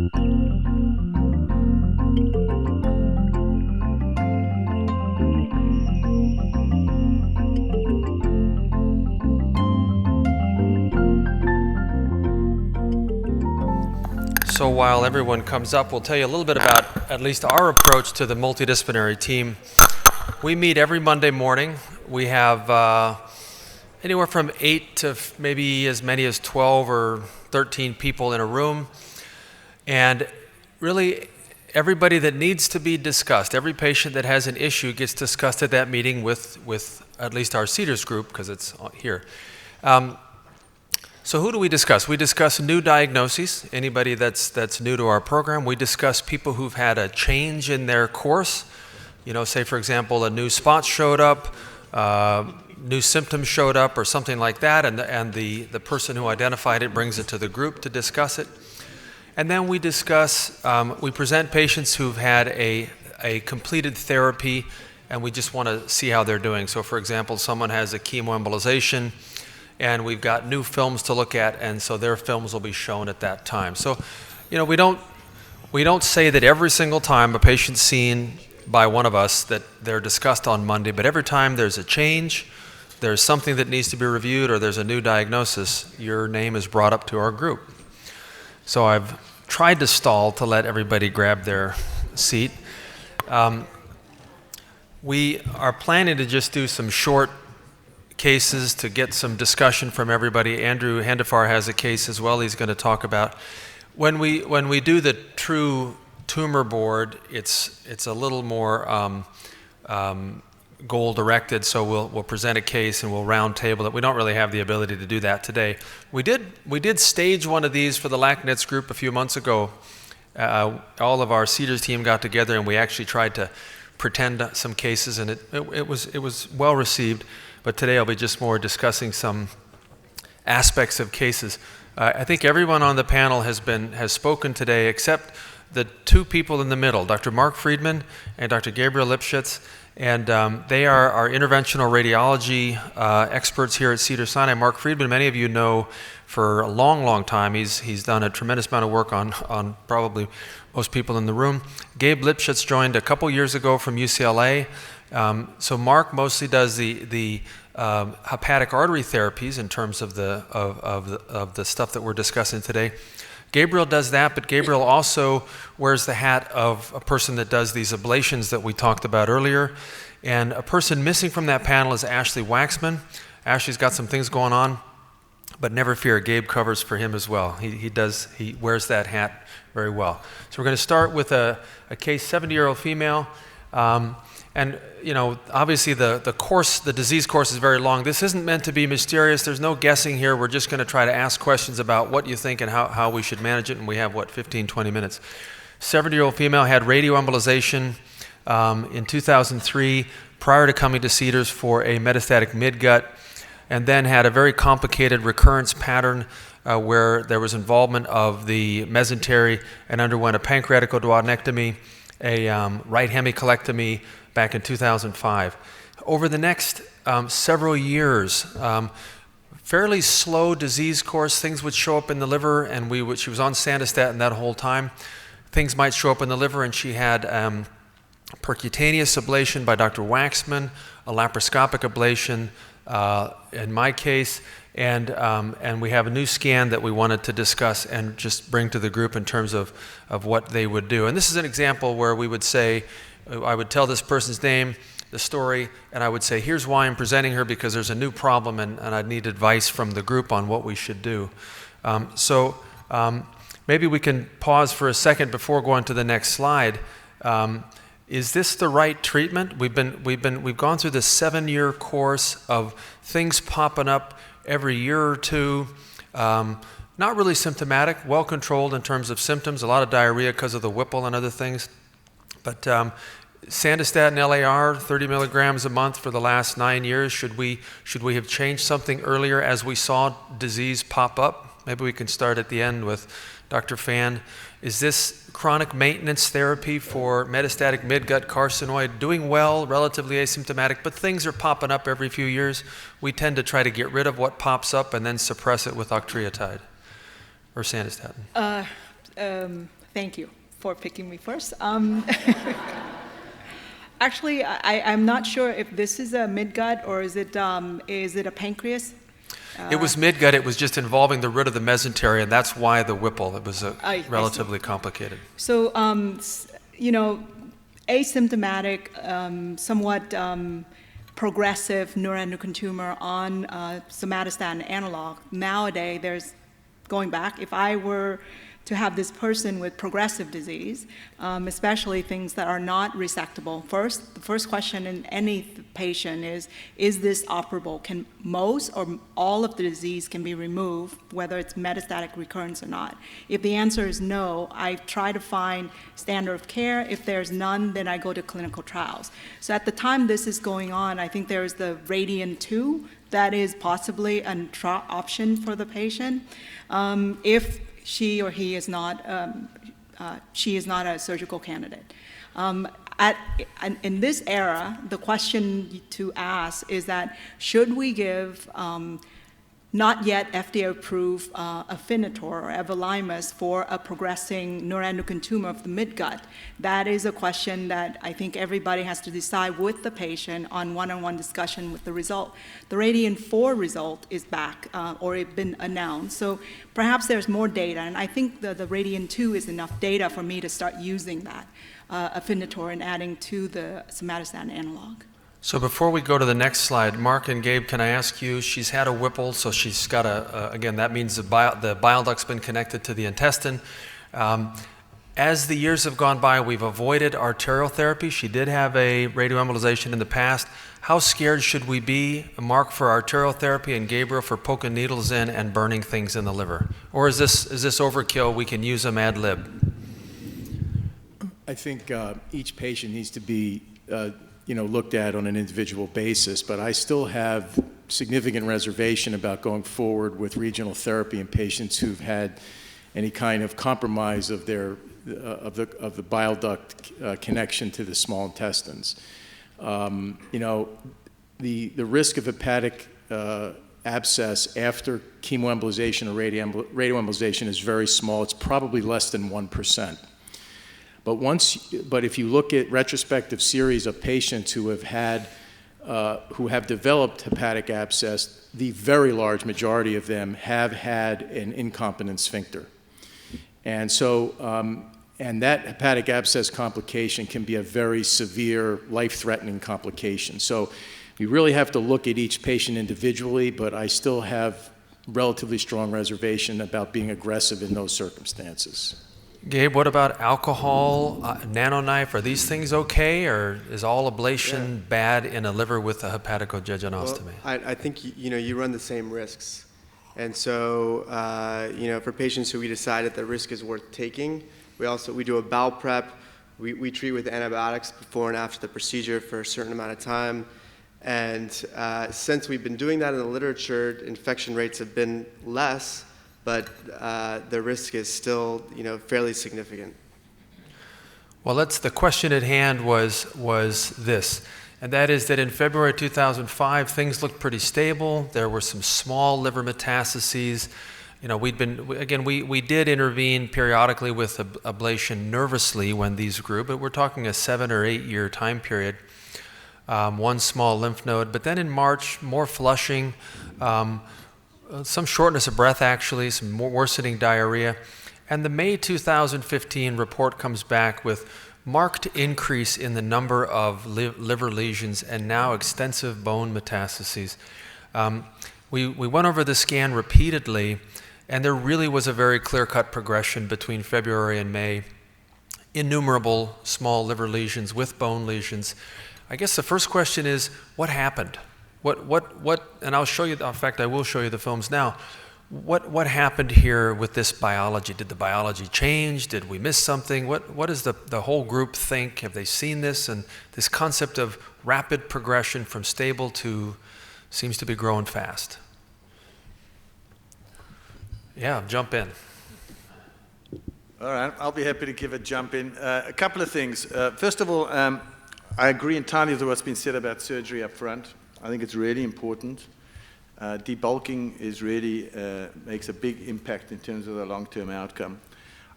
So while everyone comes up, we'll tell you a little bit about at least our approach to the multidisciplinary team. We meet every Monday morning. We have anywhere from 8 to maybe as many as 12 or 13 people in a room. And really, everybody that needs to be discussed, every patient that has an issue gets discussed at that meeting with at least our Cedars group, because it's here. So who do we discuss? We discuss new diagnoses, anybody that's new to our program. We discuss people who've had a change in their course. You know, say for example, a new spot showed up, new symptoms showed up or something like that, and the person who identified it brings it to the group to discuss it. And then we discuss, we present patients who've had a completed therapy, and we just want to see how they're doing. So for example, someone has a chemoembolization, and we've got new films to look at, and so their films will be shown at that time. So, you know, we don't say that every single time a patient's seen by one of us that they're discussed on Monday, but every time there's a change, there's something that needs to be reviewed, or there's a new diagnosis, your name is brought up to our group. So I've tried to stall to let everybody grab their seat. We are planning to just do some short cases to get some discussion from everybody. Andrew Hendifar has a case as well he's going to talk about. When we do the true tumor board, it's a little more goal-directed, so we'll present a case and we'll round table it. We don't really have the ability to do that today. We did stage one of these for the LACNETS group a few months ago. All of our Cedars team got together and we actually tried to pretend some cases, and it was well received. But today I'll be just more discussing some aspects of cases. I think everyone on the panel has spoken today except the two people in the middle, Dr. Marc Friedman and Dr. Gabriel Lipshutz, and they are our interventional radiology experts here at Cedars-Sinai. Marc Friedman, many of you know for a long, long time. He's done a tremendous amount of work on probably most people in the room. Gabe Lipshutz joined a couple years ago from UCLA. So Marc mostly does the hepatic artery therapies in terms of the stuff that we're discussing today. Gabriel does that, but Gabriel also wears the hat of a person that does these ablations that we talked about earlier. And a person missing from that panel is Ashley Waxman. Ashley's got some things going on, but never fear, Gabe covers for him as well. He wears that hat very well. So we're going to start with a case, 70-year-old female. And you know, obviously the disease course is very long. This isn't meant to be mysterious. There's no guessing here. We're just going to try to ask questions about what you think and how we should manage it. And we have, 15, 20 minutes. 70-year-old female had radioembolization in 2003 prior to coming to Cedars for a metastatic midgut, and then had a very complicated recurrence pattern where there was involvement of the mesentery and underwent a pancreatic duodenectomy, a right hemicolectomy, back in 2005. Over the next several years, fairly slow disease course, things would show up in the liver, and she was on sandostatin that whole time. Things might show up in the liver, and she had percutaneous ablation by Dr. Waxman, a laparoscopic ablation in my case, and we have a new scan that we wanted to discuss and just bring to the group in terms of what they would do. And this is an example where we would say, I would tell this person's name, the story, and I would say, here's why I'm presenting her, because there's a new problem and I'd need advice from the group on what we should do. Maybe we can pause for a second before going to the next slide. Is this the right treatment? We've gone through this 7-year course of things popping up every year or two. Not really symptomatic, well controlled in terms of symptoms, a lot of diarrhea because of the Whipple and other things. But sandostatin LAR, 30 milligrams a month for the last 9 years. Should we have changed something earlier as we saw disease pop up? Maybe we can start at the end with Dr. Phan. Is this chronic maintenance therapy for metastatic midgut carcinoid doing well, relatively asymptomatic, but things are popping up every few years? We tend to try to get rid of what pops up and then suppress it with octreotide or sandostatin. Thank you for picking me first. Actually, I'm not sure if this is a midgut or is it a pancreas? It was midgut. It was just involving the root of the mesentery, and that's why the Whipple. It was relatively complicated. So, asymptomatic, somewhat progressive neuroendocrine tumor on somatostatin analog. Nowadays, there's going back. If I were to have this person with progressive disease, especially things that are not resectable. The first question in any patient is this operable? Can most or all of the disease can be removed, whether it's metastatic recurrence or not? If the answer is no, I try to find standard of care. If there's none, then I go to clinical trials. So at the time this is going on, I think there's the Radiant-2 that is possibly an option for the patient. If she or he is not, she is not a surgical candidate. In this era, the question to ask is that should we give not yet FDA-approved Afinitor or everolimus for a progressing neuroendocrine tumor of the midgut? That is a question that I think everybody has to decide with the patient on one-on-one discussion with the result. The Radiant-4 result is back or it's been announced, so perhaps there's more data, and I think the Radiant-2 is enough data for me to start using that Afinitor and adding to the somatostatin analog. So before we go to the next slide, Marc and Gabe, can I ask you, she's had a Whipple, so she's got again, that means the bile duct's been connected to the intestine. As the years have gone by, we've avoided arterial therapy. She did have a radioembolization in the past. How scared should we be, Marc, for arterial therapy and Gabriel for poking needles in and burning things in the liver? Or is this overkill? We can use them ad lib. I think each patient needs to be looked at on an individual basis, but I still have significant reservation about going forward with regional therapy in patients who've had any kind of compromise of their of the bile duct connection to the small intestines. The risk of hepatic abscess after chemoembolization or radioembolization is very small. It's probably less than 1%. But if you look at retrospective series of patients who have developed hepatic abscess, the very large majority of them have had an incompetent sphincter. And so, and that hepatic abscess complication can be a very severe, life-threatening complication. So we really have to look at each patient individually, but I still have relatively strong reservation about being aggressive in those circumstances. Gabe, what about alcohol, nanoknife? Are these things okay, or is all ablation bad in a liver with a hepatocogeganostomy? Well, I think you run the same risks, and so for patients who we decide that the risk is worth taking, we do a bowel prep. We treat with antibiotics before and after the procedure for a certain amount of time, and since we've been doing that in the literature, infection rates have been less. But the risk is still, fairly significant. Well, the question at hand was this, and that is that in February 2005, things looked pretty stable. There were some small liver metastases. We did intervene periodically with ablation nervously when these grew, but we're talking a 7 or 8 year time period. One small lymph node, but then in March, more flushing. Some shortness of breath, actually, some more worsening diarrhea. And the May 2015 report comes back with marked increase in the number of liver lesions and now extensive bone metastases. We went over the scan repeatedly, and there really was a very clear-cut progression between February and May. Innumerable small liver lesions with bone lesions. I guess the first question is, what happened? What, and I'll show you, in fact, I will show you the films now. What happened here with this biology? Did the biology change? Did we miss something? What does the whole group think? Have they seen this? And this concept of rapid progression from stable to seems to be growing fast. Yeah, jump in. All right, I'll be happy to give a jump in. A couple of things. First of all, I agree entirely with what's been said about surgery up front. I think it's really important. Debulking is really makes a big impact in terms of the long-term outcome.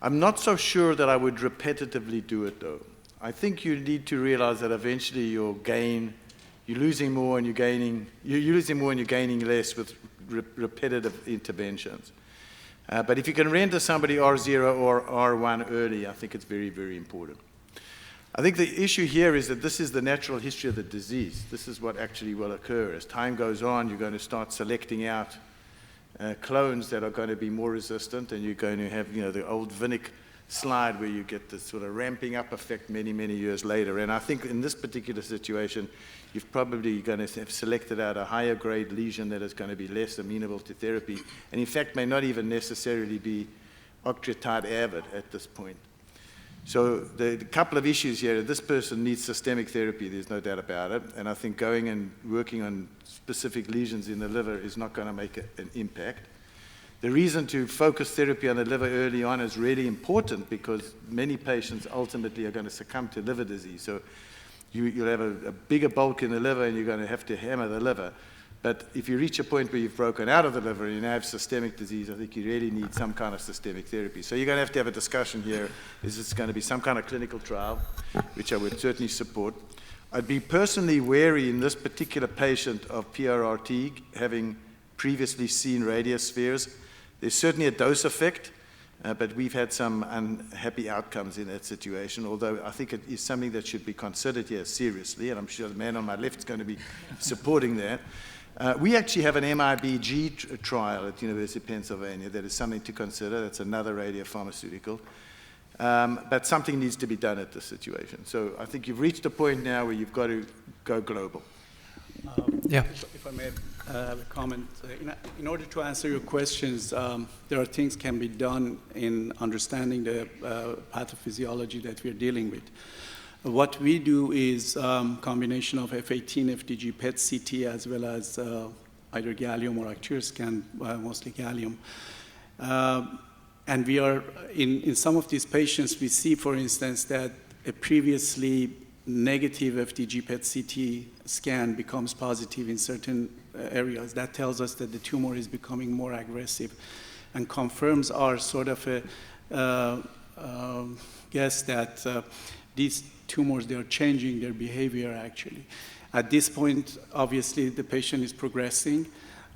I'm not so sure that I would repetitively do it, though. I think you need to realize that eventually you're losing more and you're gaining less with repetitive interventions. But if you can render somebody R0 or R1 early, I think it's very, very important. I think the issue here is that this is the natural history of the disease. This is what actually will occur. As time goes on, you're going to start selecting out clones that are going to be more resistant, and you're going to have, the old Vinnick slide where you get this sort of ramping up effect many, many years later. And I think in this particular situation, you've probably going to have selected out a higher grade lesion that is going to be less amenable to therapy, and in fact may not even necessarily be octreotide avid at this point. So the couple of issues here, this person needs systemic therapy, there's no doubt about it, and I think going and working on specific lesions in the liver is not going to make an impact. The reason to focus therapy on the liver early on is really important because many patients ultimately are going to succumb to liver disease. So you'll have a bigger bulk in the liver and you're going to have to hammer the liver. But if you reach a point where you've broken out of the liver and you now have systemic disease, I think you really need some kind of systemic therapy. So you're going to have a discussion here. Is this going to be some kind of clinical trial, which I would certainly support. I'd be personally wary in this particular patient of PRRT, having previously seen radiospheres. There's certainly a dose effect, but we've had some unhappy outcomes in that situation, although I think it is something that should be considered here seriously, and I'm sure the man on my left is going to be supporting that. We actually have an MIBG trial at the University of Pennsylvania that is something to consider. That's another radiopharmaceutical. But something needs to be done at this situation. So I think you've reached a point now where you've got to go global. Yeah. If I may have a comment. In order to answer your questions, there are things can be done in understanding the pathophysiology that we're dealing with. What we do is combination of F18, FDG, PET CT, as well as either gallium or arterial scan, mostly gallium. And we are, in some of these patients, we see, for instance, that a previously negative FDG PET CT scan becomes positive in certain areas. That tells us that the tumor is becoming more aggressive and confirms our sort of a guess that these tumors, they are changing their behavior actually. At this point, obviously, the patient is progressing,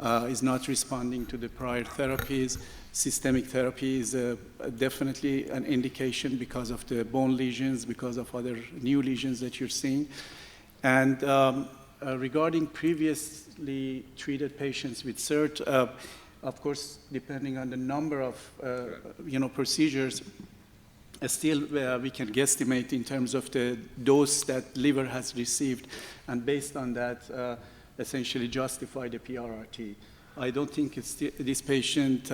is not responding to the prior therapies. Systemic therapy is definitely an indication because of the bone lesions, because of other new lesions that you're seeing. And regarding previously treated patients with SIRT, of course, depending on the number of procedures, still we can guesstimate in terms of the dose that liver has received, and based on that, essentially justify the PRRT. I don't think it's this patient,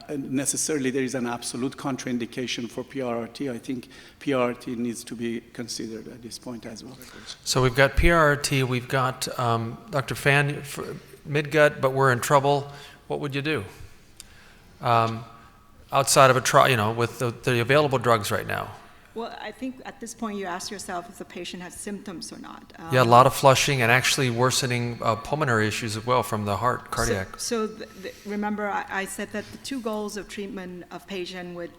necessarily there is an absolute contraindication for PRRT. I think PRRT needs to be considered at this point as well. So we've got PRRT, we've got Dr. Phan, midgut, but we're in trouble. What would you do? Outside of a trial, with the available drugs right now? Well, I think at this point you ask yourself if the patient has symptoms or not. Yeah, a lot of flushing and actually worsening pulmonary issues as well from the heart, cardiac. So remember, I said that the two goals of treatment of patient with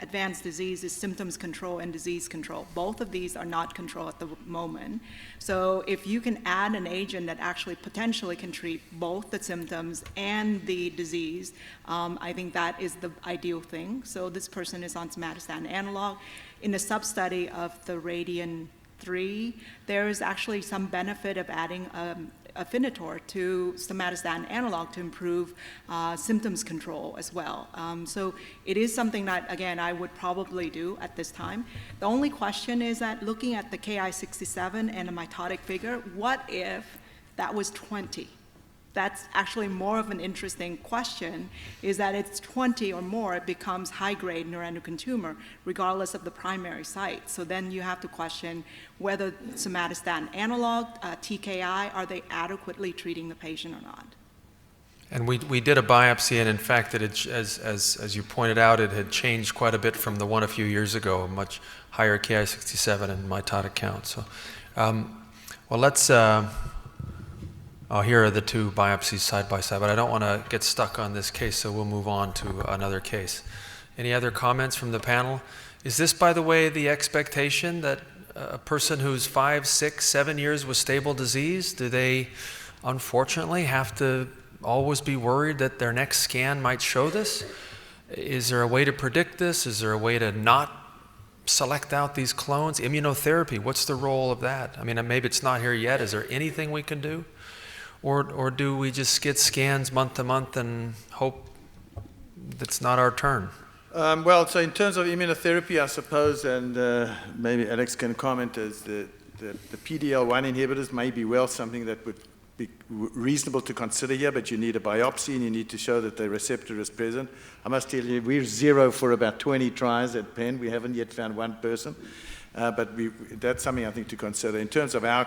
advanced disease is symptoms control and disease control. Both of these are not controlled at the moment. So if you can add an agent that actually potentially can treat both the symptoms and the disease, I think that is the ideal thing. So this person is on somatostatin analog. In the sub-study of the RADIAN-3, there is actually some benefit of adding Afinitor to somatostatin analog to improve symptoms control as well. So it is something that, again, I would probably do at this time. The only question is that looking at the Ki-67 and a mitotic figure, what if that was 20? That's actually more of an interesting question, is that it's 20 or more, it becomes high-grade neuroendocrine tumor, regardless of the primary site. So then you have to question whether somatostatin analog, TKI, are they adequately treating the patient or not? And we did a biopsy, and in fact, as you pointed out, it had changed quite a bit from the one a few years ago, a much higher Ki-67 and mitotic count. So, well, let's... Here are the two biopsies side by side, but I don't want to get stuck on this case, so we'll move on to another case. Any other comments from the panel? Is this, by the way, the expectation that a person who's 5, 6, 7 years with stable disease, do they unfortunately have to always be worried that their next scan might show this? Is there a way to predict this? Is there a way to not select out these clones? Immunotherapy, what's the role of that? I mean, maybe it's not here yet. Is there anything we can do? Or do we just get scans month to month and hope that's not our turn? Well, so in terms of immunotherapy, I suppose, and maybe Alex can comment, is the PD-L1 inhibitors may be something that would be reasonable to consider here, but you need a biopsy and you need to show that the receptor is present. I must tell you, we're 0 for about 20 tries at Penn. We haven't yet found one person, but that's something I think to consider. In terms of our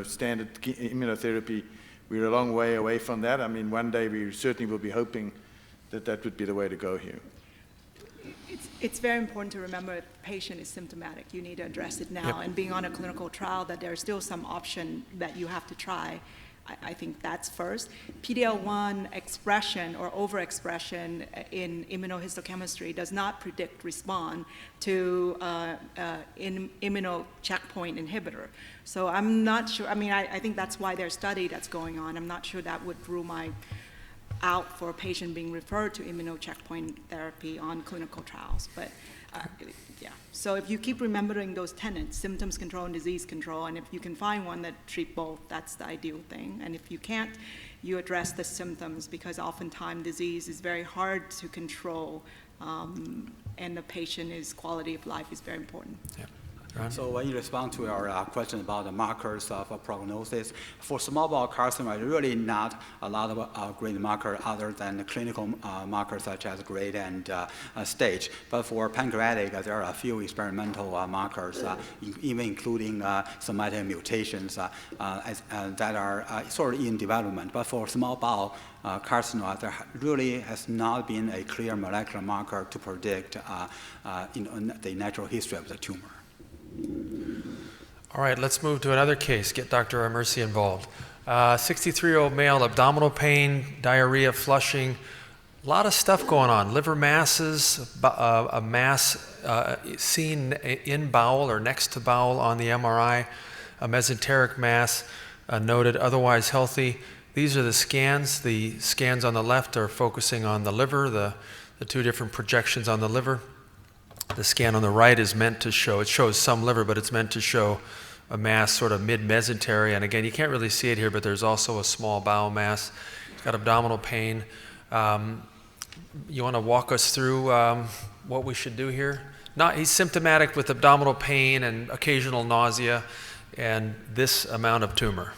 standard immunotherapy, we're a long way away from that. I mean, one day we certainly will be hoping that that would be the way to go here. It's very important to remember if the patient is symptomatic, you need to address it now. Yep. And being on a clinical trial, that there's still some option that you have to try. I think that's first. PD-L1 expression or overexpression in immunohistochemistry does not predict response to immuno checkpoint inhibitor. So I'm not sure, I mean, I think that's why there's study that's going on. I'm not sure that would rule out for a patient being referred to immuno checkpoint therapy on clinical trials. But yeah, so if you keep remembering those tenets, symptoms control and disease control, and if you can find one that treat both, that's the ideal thing. And if you can't, you address the symptoms, because oftentimes disease is very hard to control, and the patient's quality of life is very important. Yeah. So in response to our question about the markers of prognosis, for small bowel carcinoma, really not a lot of great marker other than the clinical markers such as grade and stage. But for pancreatic, there are a few experimental markers, even including somatic mutations that are sort of in development. But for small bowel carcinoma, there really has not been a clear molecular marker to predict the natural history of the tumor. All right, let's move to another case. Get Dr. Amersi involved. 63-year-old male, abdominal pain, diarrhea, flushing, a lot of stuff going on. Liver masses, a mass seen in bowel or next to bowel on the MRI, a mesenteric mass noted, otherwise healthy. These are the scans. The scans on the left are focusing on the liver, the two different projections on the liver. The scan on the right is meant to show, it shows some liver, but it's meant to show a mass sort of mid-mesentery. And again, you can't really see it here, but there's also a small bowel mass. He's got abdominal pain. You want to walk us through what we should do here? He's symptomatic with abdominal pain and occasional nausea and this amount of tumor.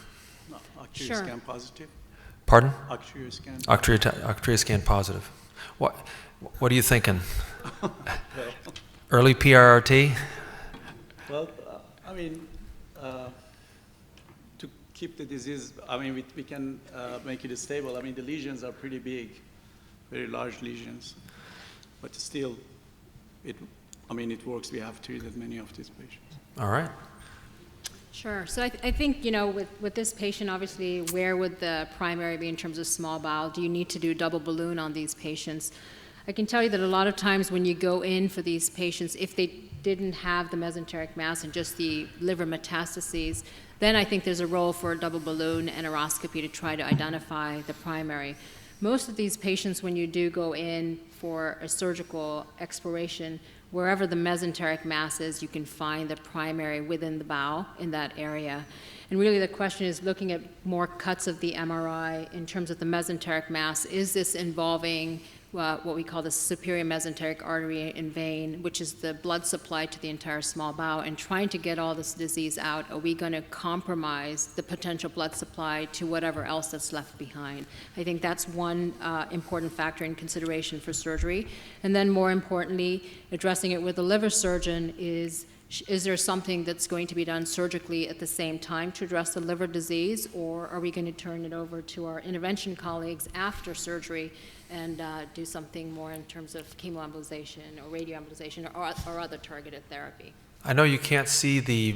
Octria scan positive. Pardon? Octria scan. Octria scan positive. What are you thinking? Early PRRT? Well, I mean, to keep the disease, I mean, we can make it stable. I mean, the lesions are pretty big, very large lesions, but still, it works. We have treated many of these patients. All right. Sure. So I think, with this patient, obviously, where would the primary be in terms of small bowel? Do you need to do double balloon on these patients? I can tell you that a lot of times when you go in for these patients, if they didn't have the mesenteric mass and just the liver metastases, then I think there's a role for a double balloon enteroscopy to try to identify the primary. Most of these patients, when you do go in for a surgical exploration, wherever the mesenteric mass is, you can find the primary within the bowel in that area. And really the question is looking at more cuts of the MRI in terms of the mesenteric mass. Is this involving what we call the superior mesenteric artery and vein, which is the blood supply to the entire small bowel, and trying to get all this disease out? Are we going to compromise the potential blood supply to whatever else that's left behind? I think that's one important factor in consideration for surgery. And then more importantly, addressing it with a liver surgeon is there something that's going to be done surgically at the same time to address the liver disease, or are we going to turn it over to our intervention colleagues after surgery and do something more in terms of chemoembolization or radioembolization or other targeted therapy? I know you can't see the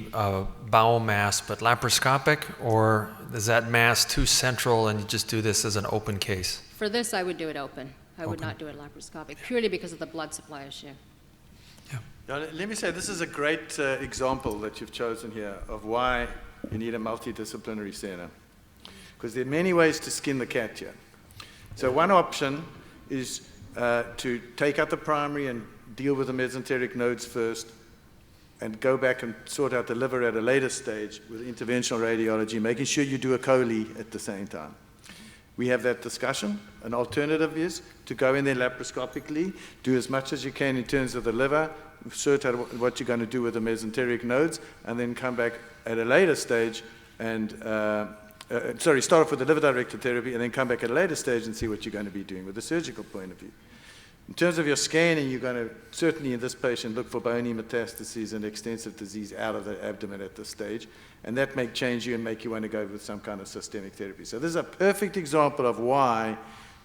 bowel mass, but laparoscopic, or is that mass too central and you just do this as an open case? For this, I would do it open. I would Open. not do it laparoscopic, purely because of the blood supply issue. Now, let me say, this is a great example that you've chosen here of why you need a multidisciplinary center. Because there are many ways to skin the cat here. So one option is to take out the primary and deal with the mesenteric nodes first, and go back and sort out the liver at a later stage with interventional radiology, making sure you do a chole at the same time. We have that discussion. An alternative is to go in there laparoscopically, do as much as you can in terms of the liver, sort out what you're going to do with the mesenteric nodes, and then come back at a later stage and, start off with the liver-directed therapy and then come back at a later stage and see what you're going to be doing with a surgical point of view. In terms of your scanning, you're going to, certainly in this patient, look for bony metastases and extensive disease out of the abdomen at this stage, and that may change you and make you want to go with some kind of systemic therapy. So this is a perfect example of why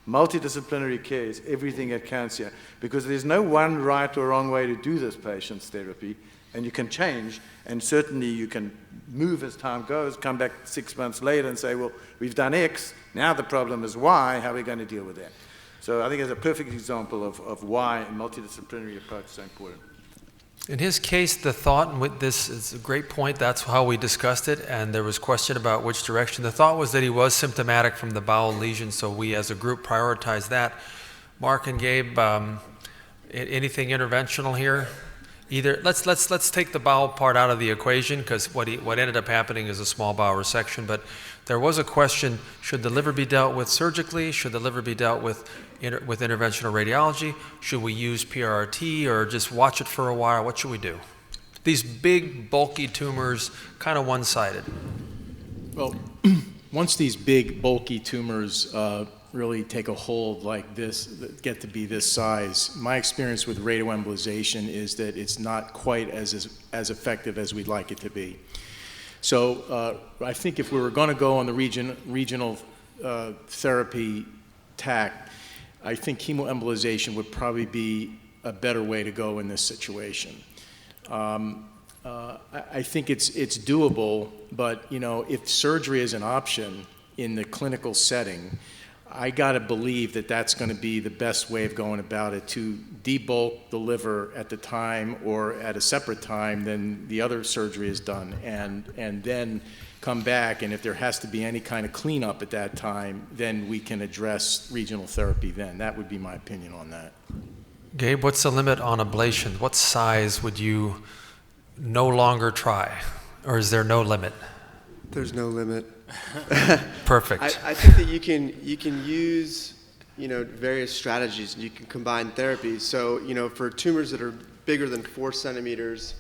multidisciplinary care is everything that counts here, because there's no one right or wrong way to do this patient's therapy, and you can change, and certainly you can move as time goes, come back 6 months later and say, well, we've done X, now the problem is Y, how are we going to deal with that? So I think it's a perfect example of why a multidisciplinary approach is so important. In his case, the thought, and with this is a great point, that's how we discussed it, and there was question about which direction. The thought was that he was symptomatic from the bowel lesion, so we as a group prioritized that. Marc and Gabe, anything interventional here? Either let's take the bowel part out of the equation, because what ended up happening is a small bowel resection, but there was a question, should the liver be dealt with surgically? Should the liver be dealt with interventional radiology? Should we use PRRT or just watch it for a while? What should we do? These big, bulky tumors, kind of one-sided. Well, once these big, bulky tumors really take a hold like this, get to be this size, my experience with radioembolization is that it's not quite as effective as we'd like it to be. So I think if we were going to go on the regional therapy tack, I think chemoembolization would probably be a better way to go in this situation. I think it's doable, but if surgery is an option in the clinical setting, I got to believe that that's going to be the best way of going about it, to debulk the liver at the time or at a separate time than the other surgery is done, and then come back, and if there has to be any kind of cleanup at that time, then we can address regional therapy then. That would be my opinion on that. Gabe, what's the limit on ablation? What size would you no longer try, or is there no limit? There's no limit. Perfect. I think that you can use various strategies, and you can combine therapies. So for tumors that are bigger than 4 centimeters,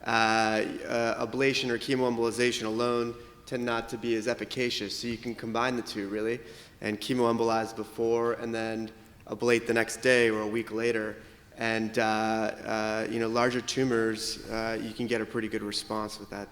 ablation or chemoembolization alone tend not to be as efficacious. So you can combine the two really, and chemoembolize before and then ablate the next day or a week later. And larger tumors, you can get a pretty good response with that.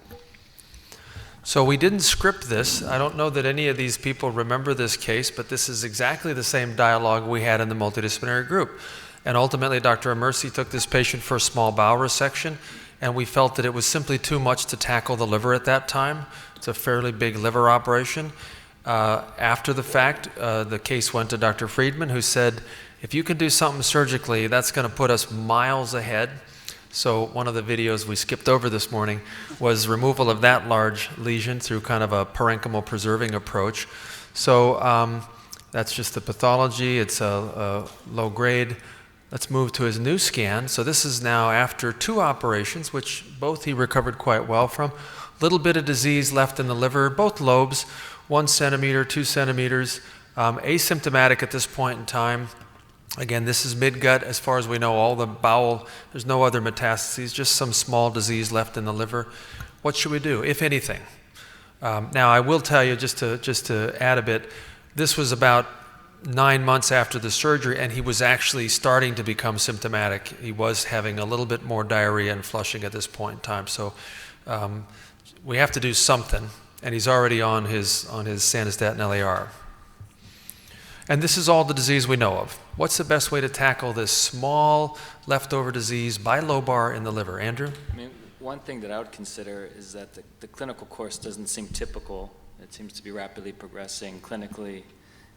So we didn't script this. I don't know that any of these people remember this case, but this is exactly the same dialogue we had in the multidisciplinary group. And ultimately, Dr. Amersi took this patient for a small bowel resection, and we felt that it was simply too much to tackle the liver at that time. It's a fairly big liver operation. After the fact, the case went to Dr. Friedman, who said, if you can do something surgically, that's going to put us miles ahead. So one of the videos we skipped over this morning was removal of that large lesion through kind of a parenchymal preserving approach. So that's just the pathology. It's a low grade. Let's move to his new scan. So this is now after 2 operations, which both he recovered quite well from. Little bit of disease left in the liver, both lobes, 1 centimeter, 2 centimeters, asymptomatic at this point in time. Again, this is midgut. As far as we know, all the bowel, there's no other metastases, just some small disease left in the liver. What should we do, if anything? Now, I will tell you, just to add a bit, this was about 9 months after the surgery, and he was actually starting to become symptomatic. He was having a little bit more diarrhea and flushing at this point in time. So we have to do something, and he's already on his Sandostatin LAR. And this is all the disease we know of. What's the best way to tackle this small leftover disease bilobar in the liver? Andrew? I mean, one thing that I would consider is that the clinical course doesn't seem typical. It seems to be rapidly progressing clinically,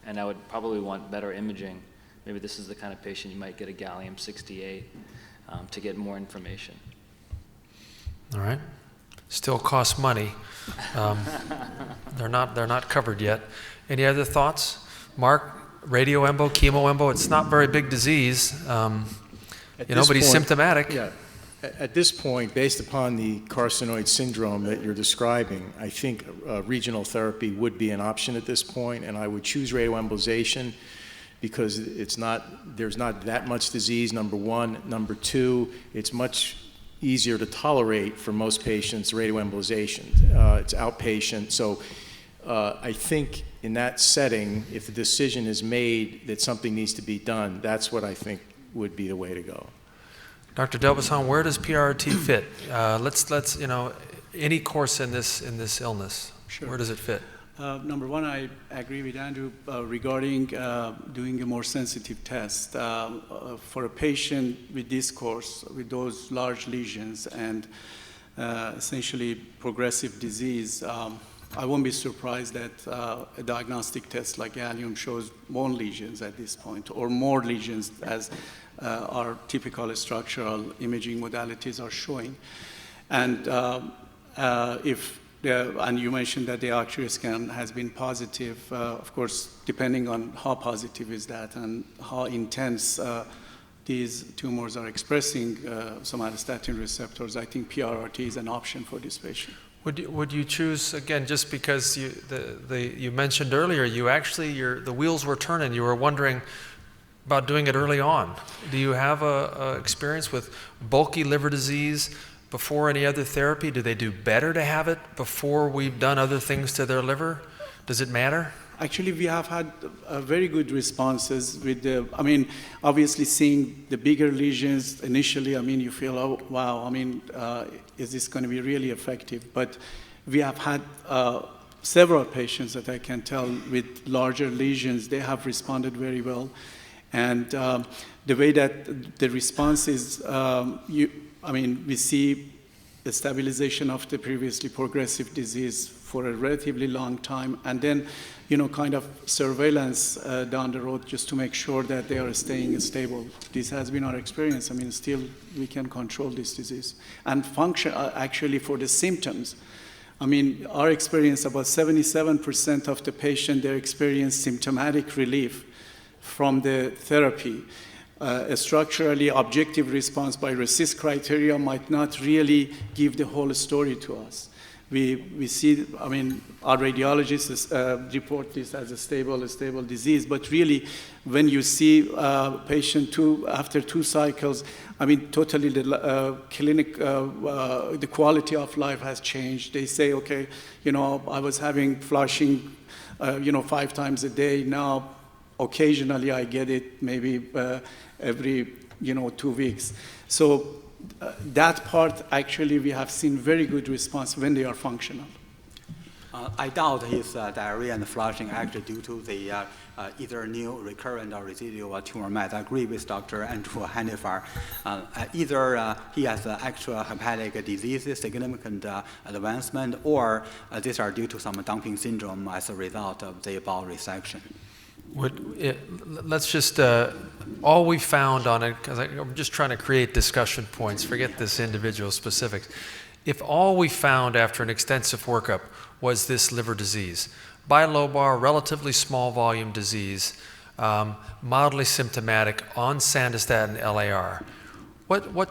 and I would probably want better imaging. Maybe this is the kind of patient you might get a gallium-68 to get more information. All right. Still costs money. They're not covered yet. Any other thoughts? Marc, radioembo, chemoembo, it's not very big disease, but he's symptomatic. Yeah. At this point, based upon the carcinoid syndrome that you're describing, I think regional therapy would be an option at this point, and I would choose radioembolization because there's not that much disease, number one. Number two, it's much easier to tolerate for most patients, radioembolization. It's outpatient, so I think in that setting, if the decision is made that something needs to be done, that's what I think would be the way to go. Dr. Delpassand, where does PRRT fit? Let's any course in this illness, Sure. Where does it fit? Number one, I agree with Andrew regarding doing a more sensitive test. For a patient with this course, with those large lesions and essentially progressive disease, I won't be surprised that a diagnostic test like gallium shows more lesions at this point, or more lesions as our typical structural imaging modalities are showing. And and you mentioned that the artery scan has been positive. Of course, depending on how positive is that and how intense these tumors are expressing somatostatin receptors, I think PRRT is an option for this patient. Would you choose, again, just because you mentioned earlier, the wheels were turning, you were wondering about doing it early on. Do you have a experience with bulky liver disease before any other therapy? Do they do better to have it before we've done other things to their liver? Does it matter? Actually, we have had very good responses with obviously seeing the bigger lesions initially, you feel, oh, wow, is this going to be really effective? But we have had several patients that I can tell with larger lesions, they have responded very well. And the way that the response is, we see the stabilization of the previously progressive disease for a relatively long time, and then, kind of surveillance down the road just to make sure that they are staying stable. This has been our experience. Still we can control this disease. And function, actually, for the symptoms, our experience, about 77% of the patient, they experience symptomatic relief from the therapy. A structurally objective response by RECIST criteria might not really give the whole story to us. We see, our radiologists report this as a stable disease, but really, when you see patient after 2 cycles, totally the clinic, the quality of life has changed. They say, okay, I was having flushing, 5 times a day. Now, occasionally I get it, maybe every 2 weeks. So that part, actually, we have seen very good response when they are functional. I doubt his diarrhea and flushing actually due to the either new recurrent or residual tumor mass. I agree with Dr. Andrew Hendifar. Either he has actual hepatic disease, significant advancement, or these are due to some dumping syndrome as a result of the bowel resection. Let's just, all we found on it, because I'm just trying to create discussion points, forget this individual specifics. If all we found after an extensive workup was this liver disease, bilobar, relatively small volume disease, mildly symptomatic, on sandostatin LAR, what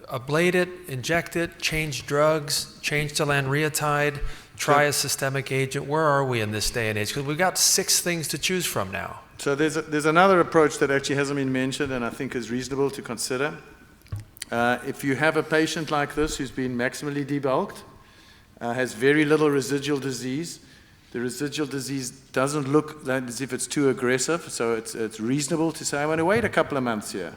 ablate it, inject it, change drugs, change to lanreotide, try a systemic agent? Where are we in this day and age? Because we've got 6 things to choose from now. So there's another approach that actually hasn't been mentioned and I think is reasonable to consider. If you have a patient like this who's been maximally debulked, has very little residual disease, the residual disease doesn't look as if it's too aggressive, so it's reasonable to say, I want to wait a couple of months here,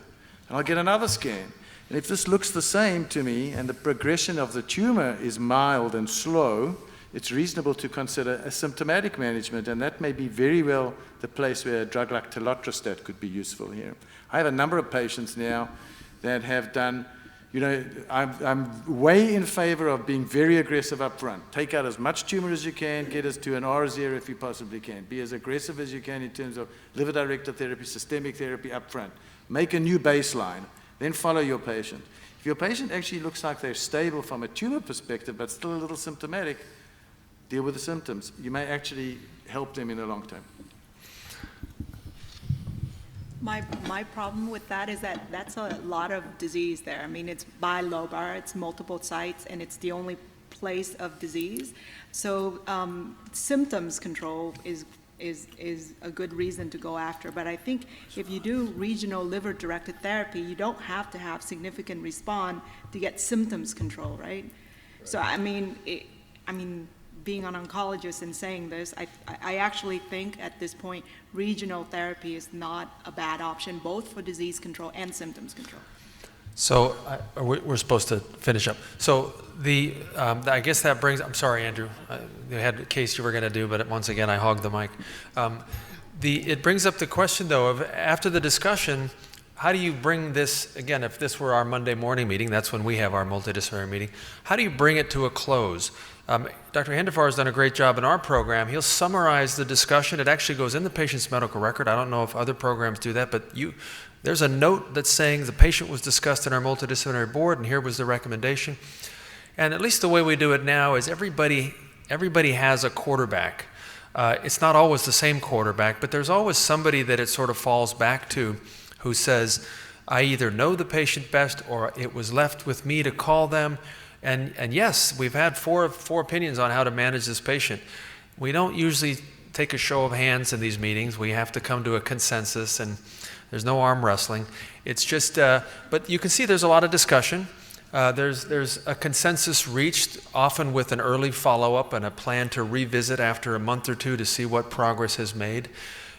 and I'll get another scan. And if this looks the same to me and the progression of the tumor is mild and slow, it's reasonable to consider a symptomatic management, and that may be very well the place where a drug like telotrestat could be useful here. I have a number of patients now that have done You know, I'm way in favor of being very aggressive up front. Take out as much tumor as you can, get us to an R0 if you possibly can. Be as aggressive as you can in terms of liver-directed therapy, systemic therapy up front. Make a new baseline, then follow your patient. If your patient actually looks like they're stable from a tumor perspective, but still a little symptomatic, deal with the symptoms. You may actually help them in the long term. My problem with that is that that's a lot of disease there. I mean, it's bilobar, it's multiple sites, and it's the only place of disease. So symptoms control is a good reason to go after. But I think if you do regional liver-directed therapy, you don't have to have significant response to get symptoms control, right? So I mean, being an oncologist and saying this, I actually think at this point regional therapy is not a bad option, both for disease control and symptoms control. So we're supposed to finish up. So I guess that brings, I'm sorry, Andrew, you had a case you were going to do, but once again, I hogged the mic. It brings up the question, though, of after the discussion, how do you bring this, again, if this were our Monday morning meeting, that's when we have our multidisciplinary meeting, how do you bring it to a close? Dr. Hendifar has done a great job in our program. He'll summarize the discussion. It actually goes in the patient's medical record. I don't know if other programs do that, but there's a note that's saying the patient was discussed in our multidisciplinary board, and here was the recommendation. And at least the way we do it now is everybody has a quarterback. It's not always the same quarterback, but there's always somebody that it sort of falls back to who says, I either know the patient best or it was left with me to call them. And yes, we've had four opinions on how to manage this patient. We don't usually take a show of hands in these meetings. We have to come to a consensus, and there's no arm wrestling. It's just, but you can see there's a lot of discussion. There's a consensus reached, often with an early follow-up and a plan to revisit after a month or two to see what progress has made.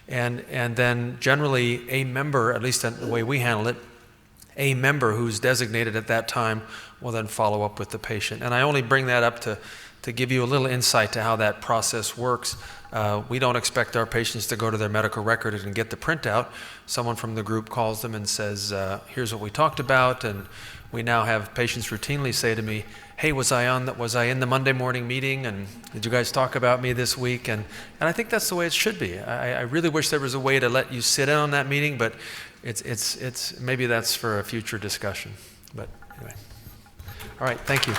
And then generally a member, at least the way we handle it, a member who's designated at that time will then follow up with the patient. And I only bring that up to give you a little insight to how that process works. We don't expect our patients to go to their medical record and get the printout. Someone from the group calls them and says, here's what we talked about. And we now have patients routinely say to me, hey, was I in the Monday morning meeting, and did you guys talk about me this week? And I think that's the way it should be. I really wish there was a way to let you sit in on that meeting, but it's maybe that's for a future discussion. But anyway. All right, thank you.